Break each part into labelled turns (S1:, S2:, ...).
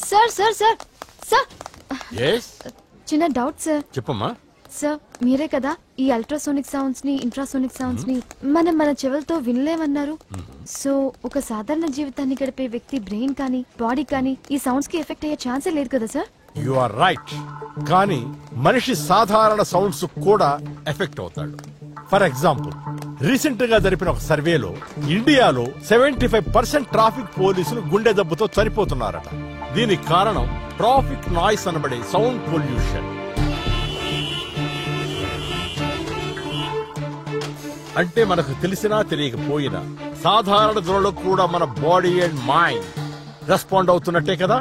S1: Sir sir sir sir
S2: yes
S1: చిన్న doubt sir.
S2: చెప్పమ్మా.
S1: Sir మీరే కదా ఈ అల్ట్రాసోనిక్ సౌండ్స్ ని ఇంట్రాసోనిక్ సౌండ్స్ ని మన చెవులతో వినలేమన్నారు. సో ఒక సాధారణ జీవితాన్ని గడిపే వ్యక్తి బ్రెయిన్ కానీ బాడీ కానీ ఈ సౌండ్స్ కి ఎఫెక్ట్ అయ్యే ఛాన్సే లేదు కదా సార్.
S2: You are right. కానీ మనిషి సాధారణ సౌండ్స్ కూడా ఎఫెక్ట్ అవుతాడు. ఫర్ ఎగ్జాంపుల్ రీసెంట్ గా జరిపిన ఒక సర్వేలో ఇండియాలో 75% ట్రాఫిక్ పోలీసులు గుండె జబ్బుతో చనిపోతున్నారట. దీనికి కారణం ట్రాఫిక్ నాయిస్ అనబడే సౌండ్ పొల్యూషన్. అంటే మనకు తెలిసినా తెలియకపోయినా సాధారణ ధరలకు కూడా మన బాడీ అండ్ మైండ్ రెస్పాండ్ అవుతున్నట్టే కదా.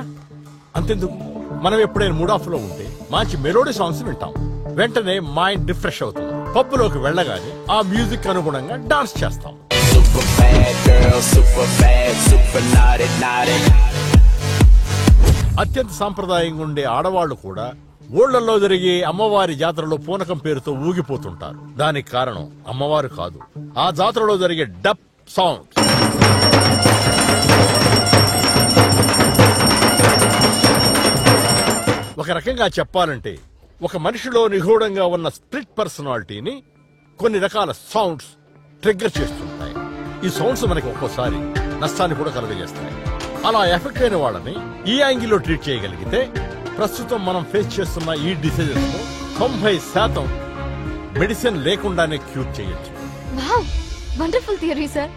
S2: అంతెందుకు, మనం ఎప్పుడైనా మూడ్ ఆఫ్ లో ఉంటే మంచి మెలోడీ సాంగ్స్ వింటాం, వెంటనే మైండ్ రిఫ్రెష్ అవుతుంది. పబ్బులోకి వెళ్ళగానే ఆ మ్యూజిక్ అనుగుణంగా డాన్స్ చేస్తాం. అత్యంత సాంప్రదాయంగా ఉండే ఆడవాళ్లు కూడా ఊళ్లలో జరిగే అమ్మవారి జాతరలో పూనకం పేరుతో ఊగిపోతుంటారు. దానికి కారణం అమ్మవారు కాదు, ఆ జాతరలో జరిగే డప్ సౌండ్. ఒక రకంగా చెప్పాలంటే ఒక మనిషిలో నిగూఢంగా ఉన్న స్ప్లిట్ పర్సనాలిటీని కొన్ని రకాల సౌండ్స్ ట్రిగ్గర్ చేస్తుంటాయి. ఈ సౌండ్స్ మనకి ఒక్కోసారి నష్టాన్ని కూడా కలుగజేస్తాయి. అలా ఎఫెక్ట్ అయిన వాళ్ళని ఈ యాంగిల్లో ట్రీట్ చేయగలిగితే ప్రస్తుతం మనం ఫేస్ చేస్తున్న ఈ డిసీజెస్ ను 90% మెడిసిన్ లేకుండానే క్యూర్ చేయొచ్చు.
S1: Wow, wonderful theory sir.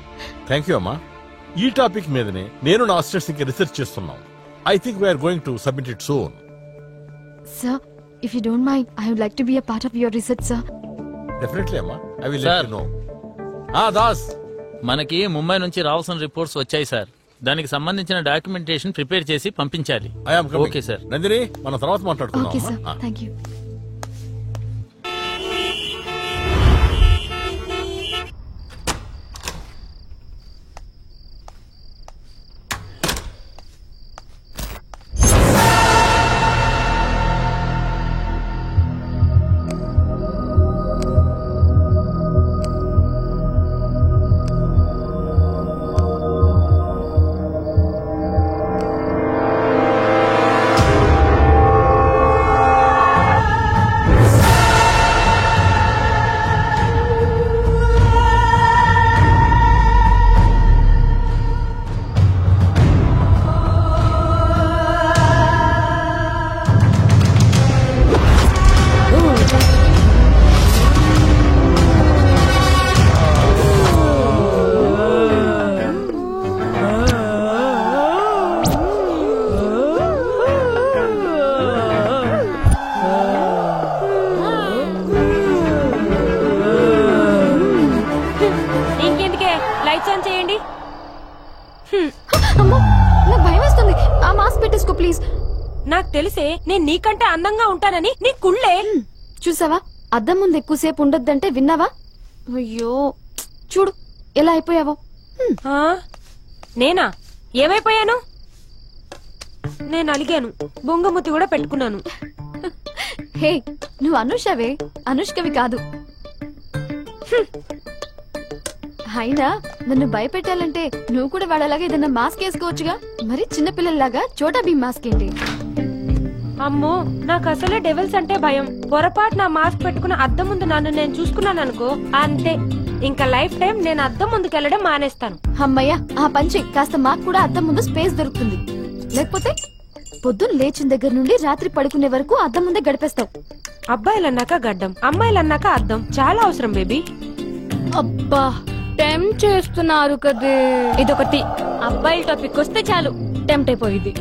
S2: Thank you అమ్మా. ఈ టాపిక్ మీదనే నేను నా అసిస్టెంట్స్ ఇంకా రీసెర్చ్ చేస్తున్నాం. I think we're going to submit it soon.
S1: Sir, if you don't mind, I would like to be a part of your research, sir.
S2: Definitely, Amma. I will let you know. Das.
S3: మనకి ముంబై నుంచి రావాల్సిన reports వచ్చాయి sir. దానికి సంబంధించిన documentation prepare చేసి పంపించాలి.
S2: I am coming.
S3: Okay sir.
S2: Nandini, మనం తర్వాత మాట్లాడుకుందాం.
S1: Okay, sir. Thank you.
S4: నాకు తెలిసే నేను నీకంటే అందంగా ఉంటానని నీ కుళ్ళే.
S1: చూసావా, అద్దం ముందు ఎక్కువసేపు ఉండొద్దంటే విన్నావా? అయ్యో చూడు ఎలా అయిపోయావో.
S4: నేనా ఏమైపోయాను? నేను అలిగాను, బొంగముతి కూడా పెట్టుకున్నాను.
S1: హే, నువ్వు అనుషవే, అనుష్కవి కాదు. అయినా నన్ను భయపెట్టాలంటే నువ్వు కూడా వాళ్ళలాగా ఏదన్నా మాస్క్ వేసుకోవచ్చుగా. మరి చిన్నపిల్లల్లాగా చోటా భీమ్ మాస్క్ ఏంటి?
S4: అమ్మో, నాకు అసలే డెవిల్స్ అంటే భయం. పొరపాటు నా మాస్క్ పెట్టుకున్న అద్దం ముందు నన్ను నేను చూసుకున్నాను అనుకో, అంతే. ఇంకా లైఫ్ టైం నేను అద్దం ముందుకెళ్లడం మానేస్తాను.
S1: అమ్మయ్య, ఆ పంచి కాస్త మాకు కూడా అద్దం ముందు స్పేస్ దొరుకుతుంది. లేకపోతే పొద్దున్న లేచిన దగ్గర నుండి రాత్రి పడుకునే వరకు అద్దం ముందే గడిపేస్తావు.
S4: అబ్బాయిలన్నాక గడ్డం, అమ్మాయిలన్నాక అద్దం చాలా అవసరం బేబీ.
S1: అబ్బా, టెంప్ట్ చేస్తున్నారు కదే.
S4: ఇదొకటి, అబ్బాయిల టాపిక్ వస్తే చాలు టెంప్ట్ అయిపోయింది.